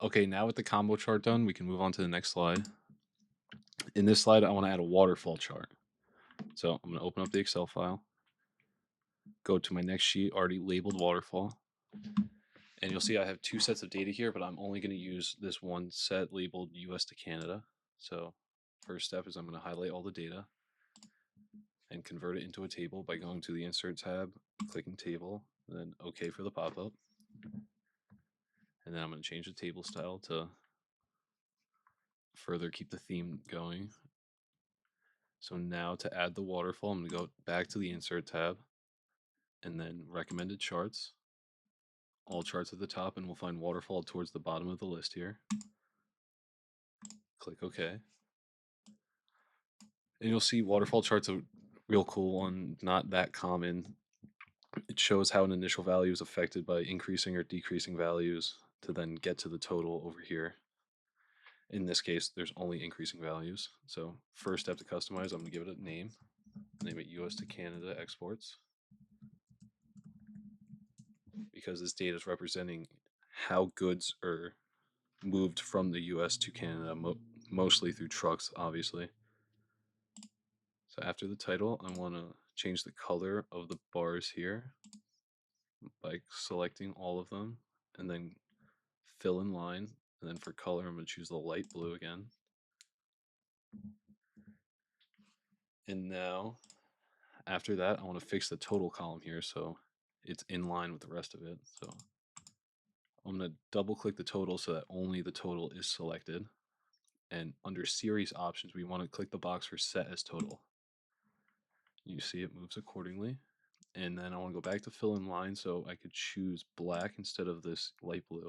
Okay, now with the combo chart done, we can move on to the next slide. In this slide, I want to add a waterfall chart. So I'm going to open up the Excel file, go to my next sheet, already labeled waterfall. And you'll see I have two sets of data here, but I'm only going to use this one set labeled US to Canada. So first step is I'm going to highlight all the data and convert it into a table by going to the Insert tab, clicking Table, and then OK for the pop-up. And then I'm going to change the table style to further keep the theme going. So now to add the waterfall, I'm going to go back to the Insert tab and then Recommended Charts. All charts at the top, and we'll find waterfall towards the bottom of the list here. Click OK. And you'll see waterfall charts are real cool one, not that common. It shows how an initial value is affected by increasing or decreasing values to then get to the total over here. In this case, there's only increasing values. So first step to customize, I'm going to give it a name. Name it US to Canada exports. Because this data is representing how goods are moved from the US to Canada, mostly through trucks, obviously. So after the title, I want to change the color of the bars here by selecting all of them and then fill in line. And then for color, I'm going to choose the light blue again. And now, after that, I want to fix the total column here so it's in line with the rest of it. So I'm going to double click the total so that only the total is selected. And under series options, we want to click the box for set as total. You see it moves accordingly. And then I want to go back to fill in line so I could choose black instead of this light blue.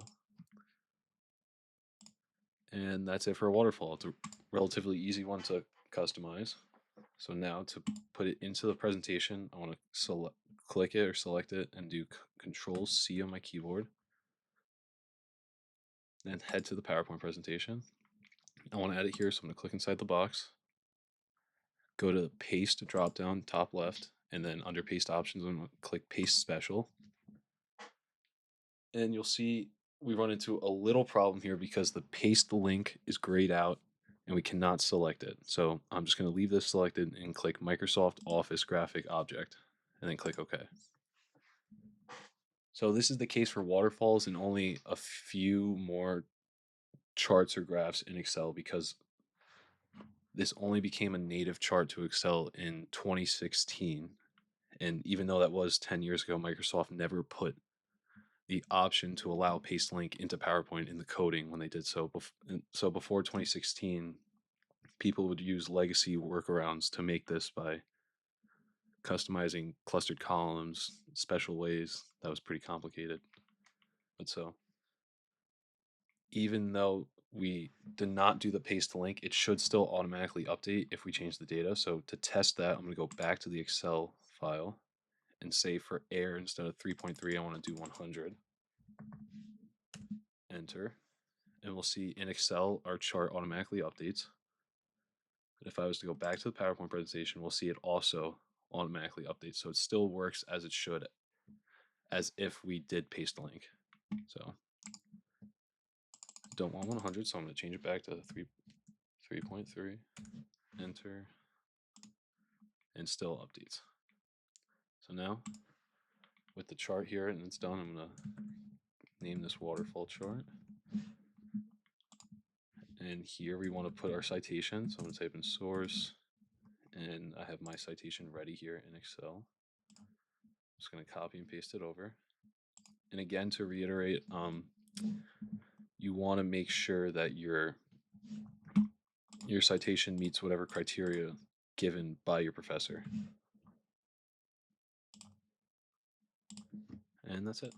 And that's it for a waterfall. It's a relatively easy one to customize. So now to put it into the presentation, I want to click it or select it and do Control C on my keyboard. Then head to the PowerPoint presentation. I want to edit here, so I'm going to click inside the box. Go to the Paste drop down top left, and then under Paste Options, I'm going to click Paste Special. And you'll see we run into a little problem here because the paste link is grayed out and we cannot select it. So I'm just going to leave this selected and click Microsoft Office Graphic Object and then click OK. So this is the case for waterfalls and only a few more charts or graphs in Excel because this only became a native chart to Excel in 2016. And even though that was 10 years ago, Microsoft never put the option to allow paste link into PowerPoint in the coding when they did so. So before 2016, people would use legacy workarounds to make this by customizing clustered columns, special ways. That was pretty complicated. But so even though we did not do the paste link, it should still automatically update if we change the data. So to test that, I'm going to go back to the Excel file and say for air, instead of 3.3, I want to do 100. Enter. And we'll see in Excel, our chart automatically updates. But if I was to go back to the PowerPoint presentation, we'll see it also automatically updates. So it still works as it should, as if we did paste link. So I don't want 100, so I'm going to change it back to 3.3, enter, and still updates. So now, with the chart here and it's done, I'm going to name this waterfall chart. And here we want to put our citation. So I'm going to type in source, and I have my citation ready here in Excel. I'm just going to copy and paste it over. And again, to reiterate, you want to make sure that your citation meets whatever criteria given by your professor. And that's it.